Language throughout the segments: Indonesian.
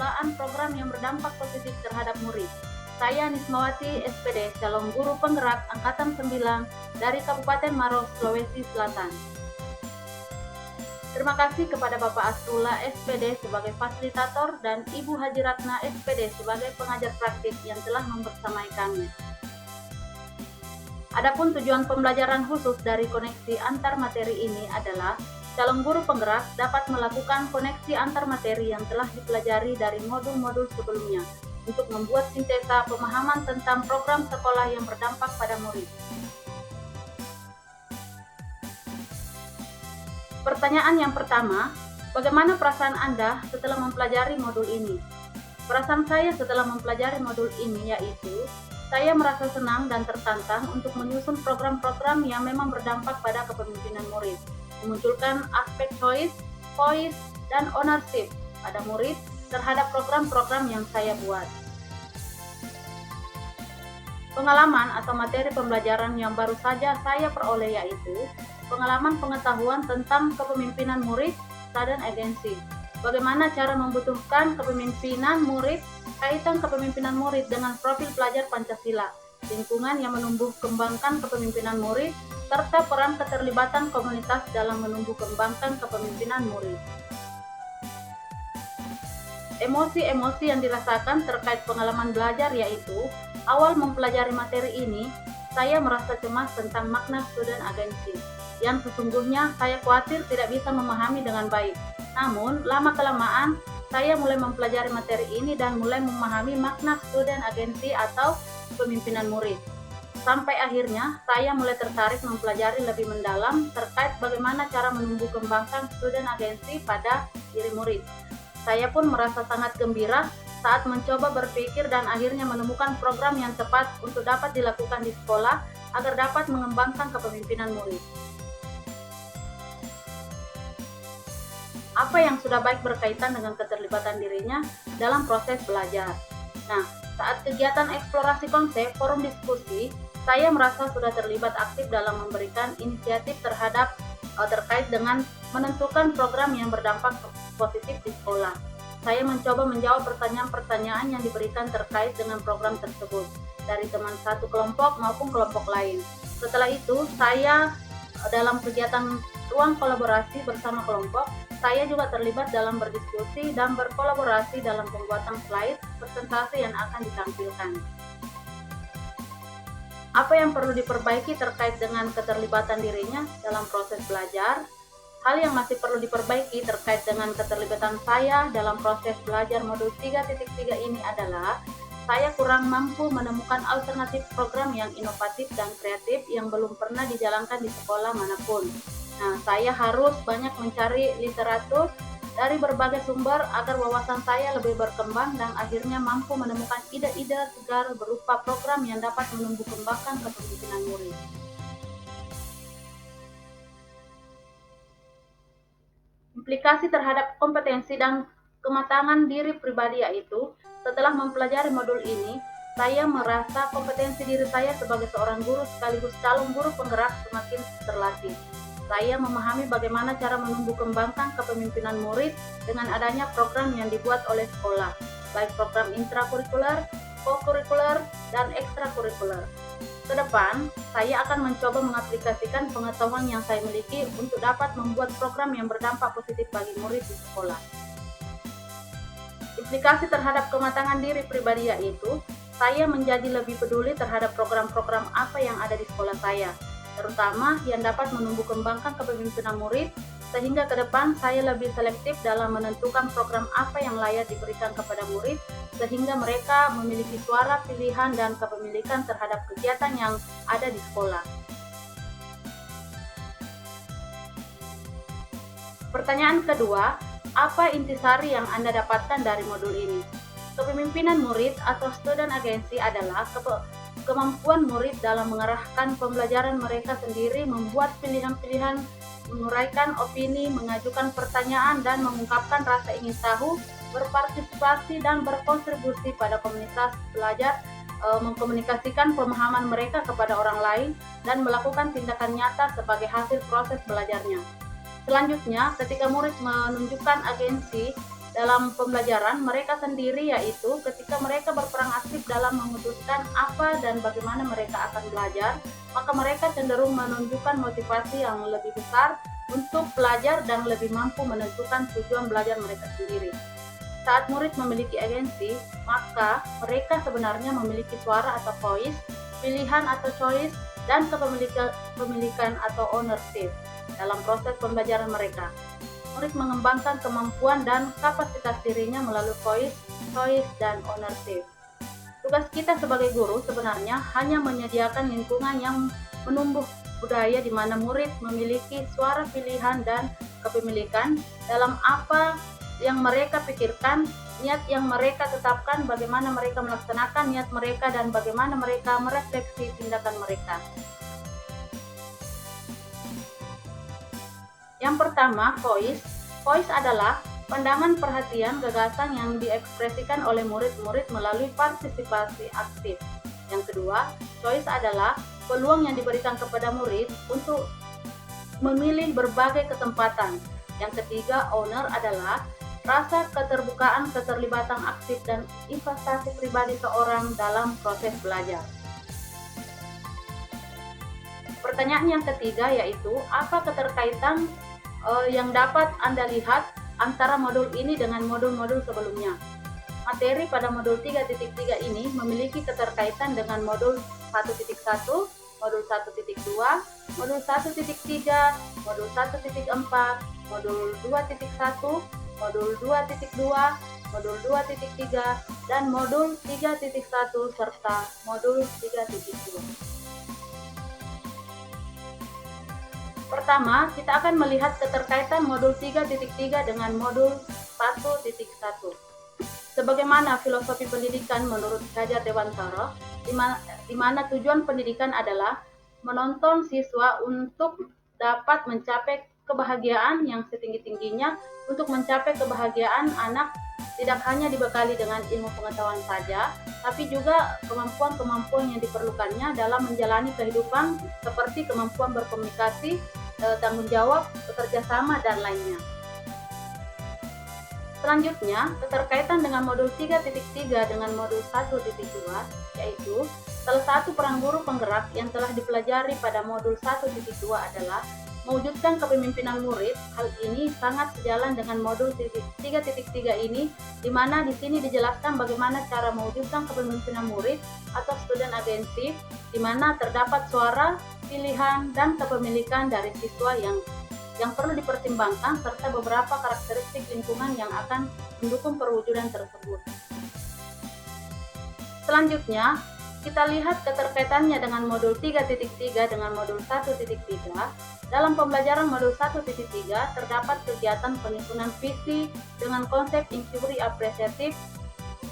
pengelolaan program yang berdampak positif terhadap murid. Saya Nismawati, SPD, calon guru penggerak Angkatan 9 dari Kabupaten Maros, Sulawesi Selatan. Terima kasih kepada Bapak Asrullah SPD sebagai fasilitator dan Ibu Haji Ratna SPD sebagai pengajar praktik yang telah membersamai kami. Adapun tujuan pembelajaran khusus dari koneksi antar materi ini adalah calon guru penggerak dapat melakukan koneksi antar materi yang telah dipelajari dari modul-modul sebelumnya untuk membuat sintesa pemahaman tentang program sekolah yang berdampak pada murid. Pertanyaan yang pertama, bagaimana perasaan Anda setelah mempelajari modul ini? Perasaan saya setelah mempelajari modul ini yaitu, saya merasa senang dan tertantang untuk menyusun program-program yang memang berdampak pada kepemimpinan murid, memunculkan aspek choice, voice, dan ownership pada murid terhadap program-program yang saya buat. Pengalaman atau materi pembelajaran yang baru saja saya peroleh yaitu pengalaman pengetahuan tentang kepemimpinan murid, dan agensi. Bagaimana cara membutuhkan kepemimpinan murid, kaitan kepemimpinan murid dengan profil pelajar Pancasila, lingkungan yang menumbuh kembangkan kepemimpinan murid, serta peran keterlibatan komunitas dalam menumbuh kembangkan kepemimpinan murid. Emosi-emosi yang dirasakan terkait pengalaman belajar yaitu, awal mempelajari materi ini, saya merasa cemas tentang makna student agency, yang sesungguhnya saya khawatir tidak bisa memahami dengan baik. Namun, lama-kelamaan, saya mulai mempelajari materi ini dan mulai memahami makna student agency atau kepemimpinan murid. Sampai akhirnya, saya mulai tertarik mempelajari lebih mendalam terkait bagaimana cara menumbuh kembangkan student agency pada diri murid. Saya pun merasa sangat gembira saat mencoba berpikir dan akhirnya menemukan program yang tepat untuk dapat dilakukan di sekolah agar dapat mengembangkan kepemimpinan murid. Apa yang sudah baik berkaitan dengan keterlibatan dirinya dalam proses belajar. Nah, saat kegiatan eksplorasi konsep forum diskusi, saya merasa sudah terlibat aktif dalam memberikan inisiatif terkait dengan menentukan program yang berdampak positif di sekolah. Saya mencoba menjawab pertanyaan-pertanyaan yang diberikan terkait dengan program tersebut dari teman satu kelompok maupun kelompok lain. Setelah itu, saya dalam kegiatan ruang kolaborasi bersama kelompok, saya juga terlibat dalam berdiskusi dan berkolaborasi dalam pembuatan slide presentasi yang akan ditampilkan. Apa yang perlu diperbaiki terkait dengan keterlibatan dirinya dalam proses belajar? Hal yang masih perlu diperbaiki terkait dengan keterlibatan saya dalam proses belajar modul 3.3 ini adalah saya kurang mampu menemukan alternatif program yang inovatif dan kreatif yang belum pernah dijalankan di sekolah manapun. Nah, saya harus banyak mencari literatur dari berbagai sumber agar wawasan saya lebih berkembang dan akhirnya mampu menemukan ide-ide segar berupa program yang dapat menumbuh kembangkan kepemimpinan murid. Implikasi terhadap kompetensi dan kematangan diri pribadi yaitu, setelah mempelajari modul ini, saya merasa kompetensi diri saya sebagai seorang guru sekaligus calon guru penggerak semakin terlatih. Saya memahami bagaimana cara menumbuh kembangkan kepemimpinan murid dengan adanya program yang dibuat oleh sekolah, baik program intrakurikuler, co-kurikuler, dan ekstrakurikuler. Ke depan, saya akan mencoba mengaplikasikan pengetahuan yang saya miliki untuk dapat membuat program yang berdampak positif bagi murid di sekolah. Implikasi terhadap kematangan diri pribadi yaitu, saya menjadi lebih peduli terhadap program-program apa yang ada di sekolah saya, terutama yang dapat menumbuh kembangkan kepemimpinan murid, sehingga ke depan saya lebih selektif dalam menentukan program apa yang layak diberikan kepada murid, sehingga mereka memiliki suara, pilihan, dan kepemilikan terhadap kegiatan yang ada di sekolah. Pertanyaan kedua, apa intisari yang Anda dapatkan dari modul ini? Kepemimpinan murid atau student agency adalah kemampuan murid dalam mengarahkan pembelajaran mereka sendiri, membuat pilihan-pilihan, menguraikan opini, mengajukan pertanyaan, dan mengungkapkan rasa ingin tahu, berpartisipasi dan berkontribusi pada komunitas belajar, mengkomunikasikan pemahaman mereka kepada orang lain, dan melakukan tindakan nyata sebagai hasil proses belajarnya. Selanjutnya, ketika murid menunjukkan agensi dalam pembelajaran mereka sendiri, yaitu ketika mereka berperan aktif dalam memutuskan apa dan bagaimana mereka akan belajar, maka mereka cenderung menunjukkan motivasi yang lebih besar untuk belajar dan lebih mampu menentukan tujuan belajar mereka sendiri. Saat murid memiliki agensi, maka mereka sebenarnya memiliki suara atau voice, pilihan atau choice, dan kepemilikan atau ownership dalam proses pembelajaran mereka. Murid mengembangkan kemampuan dan kapasitas dirinya melalui voice, choice, dan ownership. Tugas kita sebagai guru sebenarnya hanya menyediakan lingkungan yang menumbuh budaya di mana murid memiliki suara pilihan dan kepemilikan dalam apa yang mereka pikirkan, niat yang mereka tetapkan, bagaimana mereka melaksanakan niat mereka, dan bagaimana mereka merefleksi tindakan mereka. Yang pertama, voice. Voice adalah pandangan, perhatian, gagasan yang diekspresikan oleh murid-murid melalui partisipasi aktif. Yang kedua, choice adalah peluang yang diberikan kepada murid untuk memilih berbagai kesempatan. Yang ketiga, owner adalah rasa keterbukaan, keterlibatan aktif, dan investasi pribadi seorang dalam proses belajar. Pertanyaan yang ketiga yaitu, apa keterkaitan yang dapat Anda lihat antara modul ini dengan modul-modul sebelumnya? Materi pada modul 3.3 ini memiliki keterkaitan dengan modul 1.1, modul 1.2, modul 1.3, modul 1.4, modul 2.1, modul 2.2, modul 2.3, dan modul 3.1 serta modul 3.2. Pertama, kita akan melihat keterkaitan modul 3.3 dengan modul 1.1. Sebagaimana filosofi pendidikan menurut Hajar Dewantara, di mana tujuan pendidikan adalah menuntun siswa untuk dapat mencapai kebahagiaan yang setinggi-tingginya. Untuk mencapai kebahagiaan, anak tidak hanya dibekali dengan ilmu pengetahuan saja, tapi juga kemampuan-kemampuan yang diperlukannya dalam menjalani kehidupan, seperti kemampuan berkomunikasi, tanggung jawab, bekerja sama, dan lainnya. Selanjutnya, keterkaitan dengan modul 3.3 dengan modul 1.2, yaitu salah satu peran guru penggerak yang telah dipelajari pada modul 1.2 adalah mewujudkan kepemimpinan murid. Hal ini sangat sejalan dengan modul 3.3 ini, di mana di sini dijelaskan bagaimana cara mewujudkan kepemimpinan murid atau student agency, di mana terdapat suara, pilihan, dan kepemilikan dari siswa yang perlu dipertimbangkan, serta beberapa karakteristik lingkungan yang akan mendukung perwujudan tersebut. Selanjutnya, kita lihat keterkaitannya dengan modul 3.3 dengan modul 1.3. Dalam pembelajaran modul 1.3 terdapat kegiatan penyusunan visi dengan konsep inquiry apresiatif.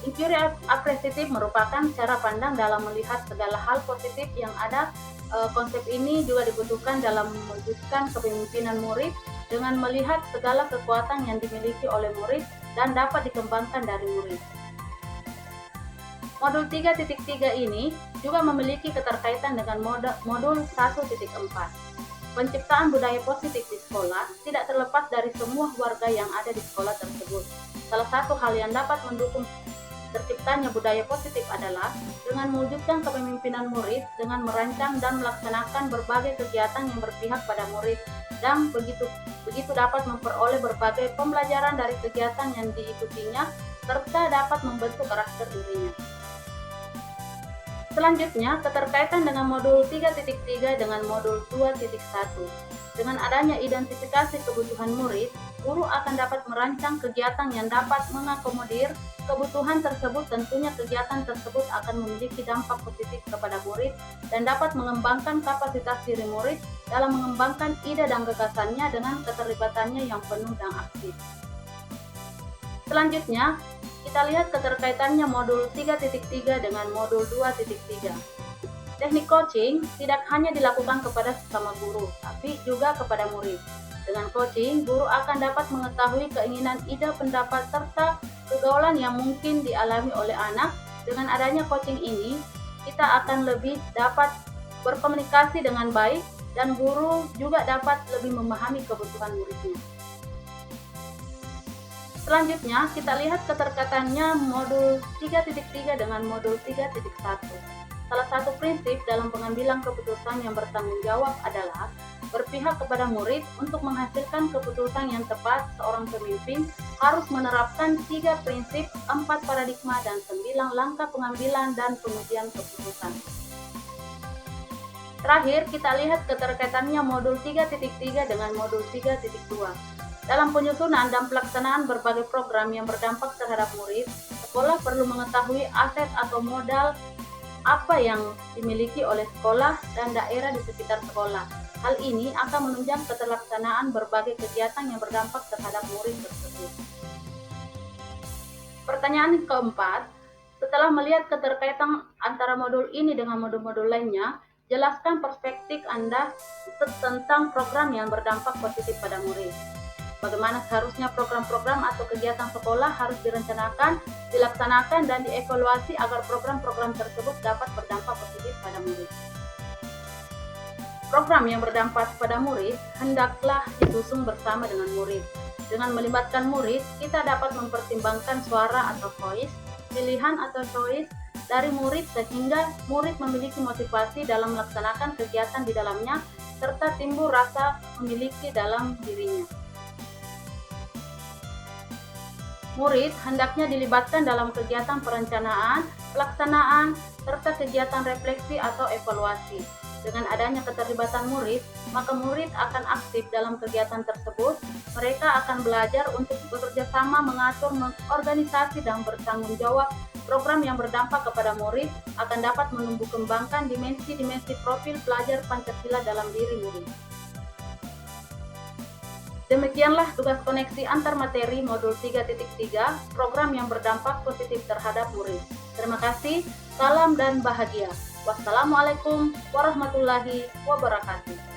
Inquiry apresiatif merupakan cara pandang dalam melihat segala hal positif yang ada. Konsep ini juga dibutuhkan dalam mewujudkan kepemimpinan murid dengan melihat segala kekuatan yang dimiliki oleh murid dan dapat dikembangkan dari murid. Modul 3.3 ini juga memiliki keterkaitan dengan modul 1.4. Penciptaan budaya positif di sekolah tidak terlepas dari semua warga yang ada di sekolah tersebut. Salah satu hal yang dapat mendukung terciptanya budaya positif adalah dengan mewujudkan kepemimpinan murid dengan merancang dan melaksanakan berbagai kegiatan yang berpihak pada murid, dan begitu dapat memperoleh berbagai pembelajaran dari kegiatan yang diikutinya serta dapat membentuk karakter dirinya. Selanjutnya, keterkaitan dengan modul 3.3 dengan modul 2.1. Dengan adanya identifikasi kebutuhan murid, guru akan dapat merancang kegiatan yang dapat mengakomodir kebutuhan tersebut. Tentunya kegiatan tersebut akan memiliki dampak positif kepada murid dan dapat mengembangkan kapasitas diri murid dalam mengembangkan ide dan gagasannya dengan keterlibatannya yang penuh dan aktif. Selanjutnya, kita lihat keterkaitannya modul 3.3 dengan modul 2.3. Teknik coaching tidak hanya dilakukan kepada sesama guru, tapi juga kepada murid. Dengan coaching, guru akan dapat mengetahui keinginan, ide, pendapat, serta kegaulan yang mungkin dialami oleh anak. Dengan adanya coaching ini, kita akan lebih dapat berkomunikasi dengan baik, dan guru juga dapat lebih memahami kebutuhan muridnya. Selanjutnya, kita lihat keterkaitannya modul 3.3 dengan modul 3.1. Salah satu prinsip dalam pengambilan keputusan yang bertanggung jawab adalah berpihak kepada murid untuk menghasilkan keputusan yang tepat. Seorang pemimpin harus menerapkan 3 prinsip, 4 paradigma, dan 9 langkah pengambilan dan pengujian keputusan. Terakhir, kita lihat keterkaitannya modul 3.3 dengan modul 3.2. Dalam penyusunan dan pelaksanaan berbagai program yang berdampak terhadap murid, sekolah perlu mengetahui aset atau modal apa yang dimiliki oleh sekolah dan daerah di sekitar sekolah. Hal ini akan menunjang keterlaksanaan berbagai kegiatan yang berdampak terhadap murid tersebut. Pertanyaan keempat, setelah melihat keterkaitan antara modul ini dengan modul-modul lainnya, jelaskan perspektif Anda tentang program yang berdampak positif pada murid. Bagaimana seharusnya program-program atau kegiatan sekolah harus direncanakan, dilaksanakan, dan dievaluasi agar program-program tersebut dapat berdampak positif pada murid. Program yang berdampak pada murid hendaklah disusun bersama dengan murid. Dengan melibatkan murid, kita dapat mempertimbangkan suara atau voice, pilihan atau choice dari murid sehingga murid memiliki motivasi dalam melaksanakan kegiatan di dalamnya serta timbul rasa memiliki dalam dirinya. Murid hendaknya dilibatkan dalam kegiatan perencanaan, pelaksanaan, serta kegiatan refleksi atau evaluasi. Dengan adanya keterlibatan murid, maka murid akan aktif dalam kegiatan tersebut. Mereka akan belajar untuk bekerja sama, mengatur, mengorganisasi, dan bertanggung jawab. Program yang berdampak kepada murid akan dapat menumbuh kembangkan dimensi-dimensi profil pelajar Pancasila dalam diri murid. Demikianlah tugas koneksi antar materi modul 3.3, program yang berdampak positif terhadap murid. Terima kasih, salam dan bahagia. Wassalamualaikum warahmatullahi wabarakatuh.